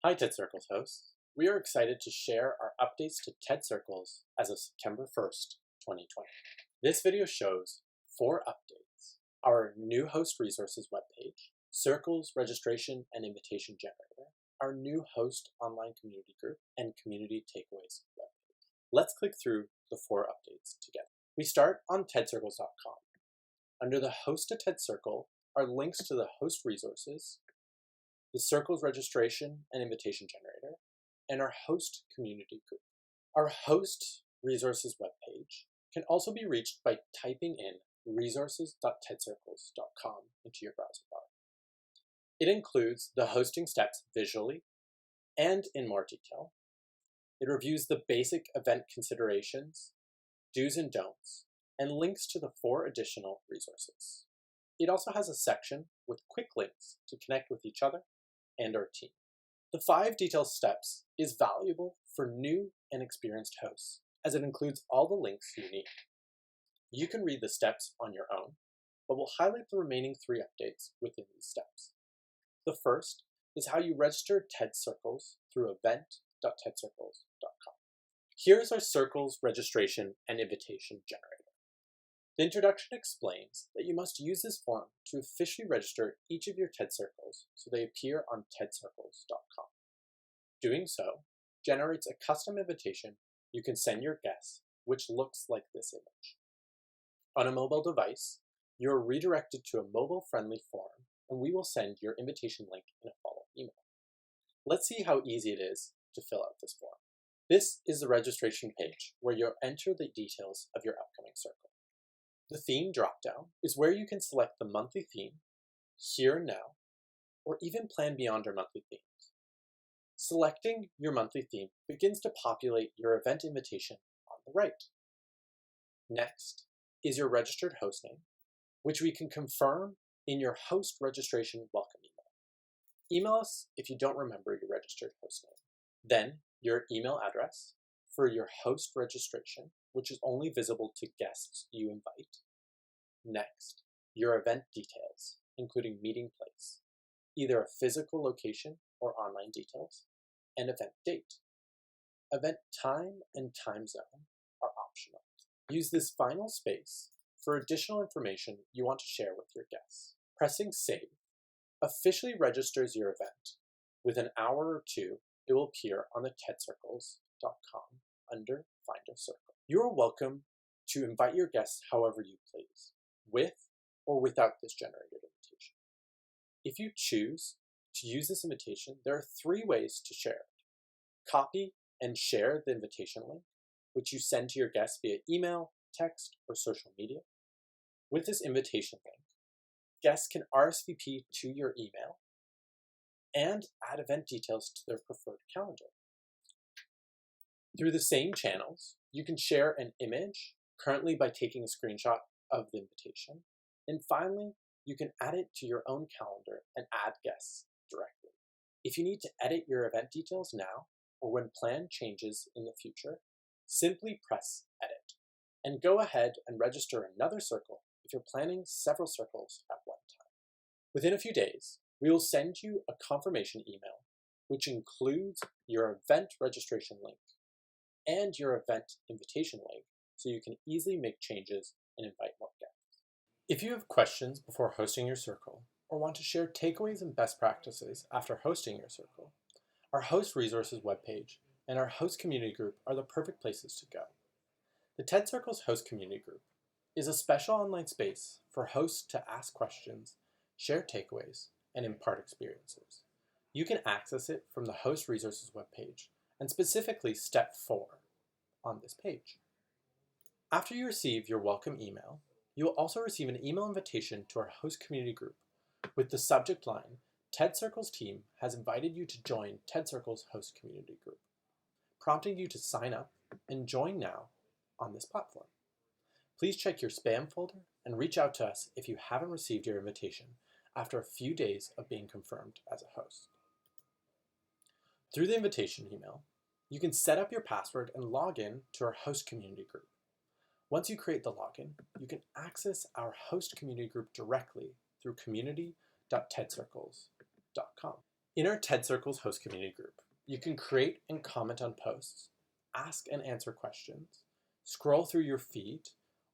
Hi TED Circles hosts. We are excited to share our updates to TED Circles as of September 1st, 2020. This video shows 4 updates: our new host resources webpage, Circles registration and invitation generator, our new host online community group, and community takeaways webpage. Let's click through the 4 updates together. We start on tedcircles.com. Under the Host a TED Circle are links to the host resources, the Circles registration and invitation generator, and our host community group. Our host resources webpage can also be reached by typing in resources.tedcircles.com into your browser bar. It includes the hosting steps visually and in more detail. It reviews the basic event considerations, do's and don'ts, and links to the 4 additional resources. It also has a section with quick links to connect with each other and our team. The 5 detailed steps is valuable for new and experienced hosts, as it includes all the links you need. You can read the steps on your own, but we'll highlight the remaining 3 updates within these steps. The first is how you register TED Circles through event.tedcircles.com. Here's our Circles registration and invitation generator. The introduction explains that you must use this form to officially register each of your TED Circles so they appear on tedcircles.com. Doing so generates a custom invitation you can send your guests, which looks like this image. On a mobile device, you are redirected to a mobile-friendly form, and we will send your invitation link in a follow-up email. Let's see how easy it is to fill out this form. This is the registration page where you'll enter the details of your upcoming circle. The theme dropdown is where you can select the monthly theme, here and now, or even plan beyond your monthly themes. Selecting your monthly theme begins to populate your event invitation on the right. Next is your registered host name, which we can confirm in your host registration welcome email. Email us if you don't remember your registered host name. Then your email address for your host registration, which is only visible to guests you invite. Next, your event details, including meeting place, either a physical location or online details, and event date. Event time and time zone are optional. Use this final space for additional information you want to share with your guests. Pressing save officially registers your event. Within an hour or 2, it will appear on the tedcircles.com under Find a Circle. You are welcome to invite your guests however you please, with or without this generated invitation. If you choose to use this invitation, there are 3 ways to share it. Copy and share the invitation link, which you send to your guests via email, text, or social media. With this invitation link, guests can RSVP to your email and add event details to their preferred calendar. Through the same channels, you can share an image, currently by taking a screenshot of the invitation, and finally, you can add it to your own calendar and add guests directly. If you need to edit your event details now, or when plan changes in the future, simply press Edit, and go ahead and register another circle if you're planning several circles at one time. Within a few days, we will send you a confirmation email, which includes your event registration link and your event invitation link, so you can easily make changes and invite more guests. If you have questions before hosting your circle, or want to share takeaways and best practices after hosting your circle, our host resources webpage and our host community group are the perfect places to go. The TED Circles host community group is a special online space for hosts to ask questions, share takeaways, and impart experiences. You can access it from the host resources webpage, and specifically step 4 on this page. After you receive your welcome email, you will also receive an email invitation to our host community group with the subject line, TED Circles team has invited you to join TED Circles host community group, prompting you to sign up and join now on this platform. Please check your spam folder and reach out to us if you haven't received your invitation after a few days of being confirmed as a host. Through the invitation email, you can set up your password and log in to our host community group. Once you create the login, you can access our host community group directly through community.tedcircles.com. In our TED Circles host community group, you can create and comment on posts, ask and answer questions, scroll through your feed,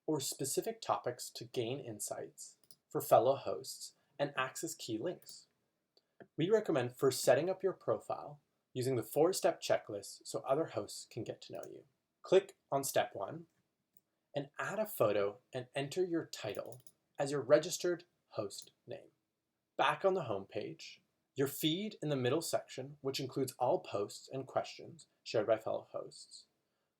or specific topics to gain insights for fellow hosts and access key links. We recommend first setting up your profile using the 4-step checklist so other hosts can get to know you. Click on step 1 and add a photo and enter your title as your registered host name. Back on the home page, your feed in the middle section, which includes all posts and questions shared by fellow hosts.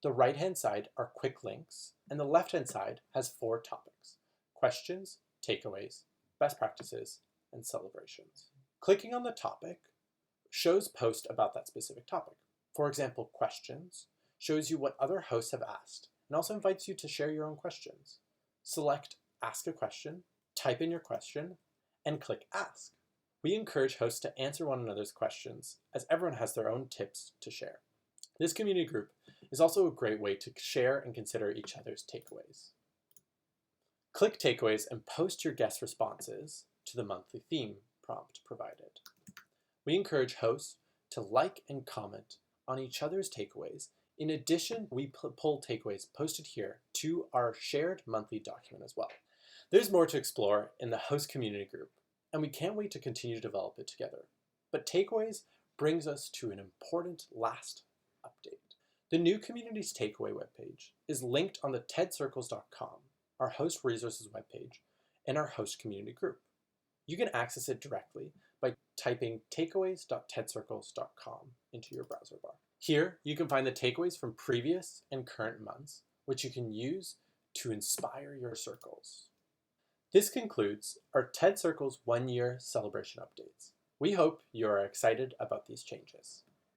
The right-hand side are quick links, and the left-hand side has 4 topics: questions, takeaways, best practices, and celebrations. Clicking on the topic shows posts about that specific topic. For example, questions shows you what other hosts have asked and also invites you to share your own questions. Select Ask a Question, type in your question, and click Ask. We encourage hosts to answer one another's questions as everyone has their own tips to share. This community group is also a great way to share and consider each other's takeaways. Click Takeaways and post your guest responses to the monthly theme prompt provided. We encourage hosts to like and comment on each other's takeaways. In addition, we pull takeaways posted here to our shared monthly document as well. There's more to explore in the host community group, and we can't wait to continue to develop it together. But takeaways brings us to an important last update. The new Communities Takeaway webpage is linked on the tedcircles.com, our host resources webpage, and our host community group. You can access it directly by typing takeaways.tedcircles.com into your browser bar. Here, you can find the takeaways from previous and current months, which you can use to inspire your circles. This concludes our TED Circles 1-year celebration updates. We hope you are excited about these changes.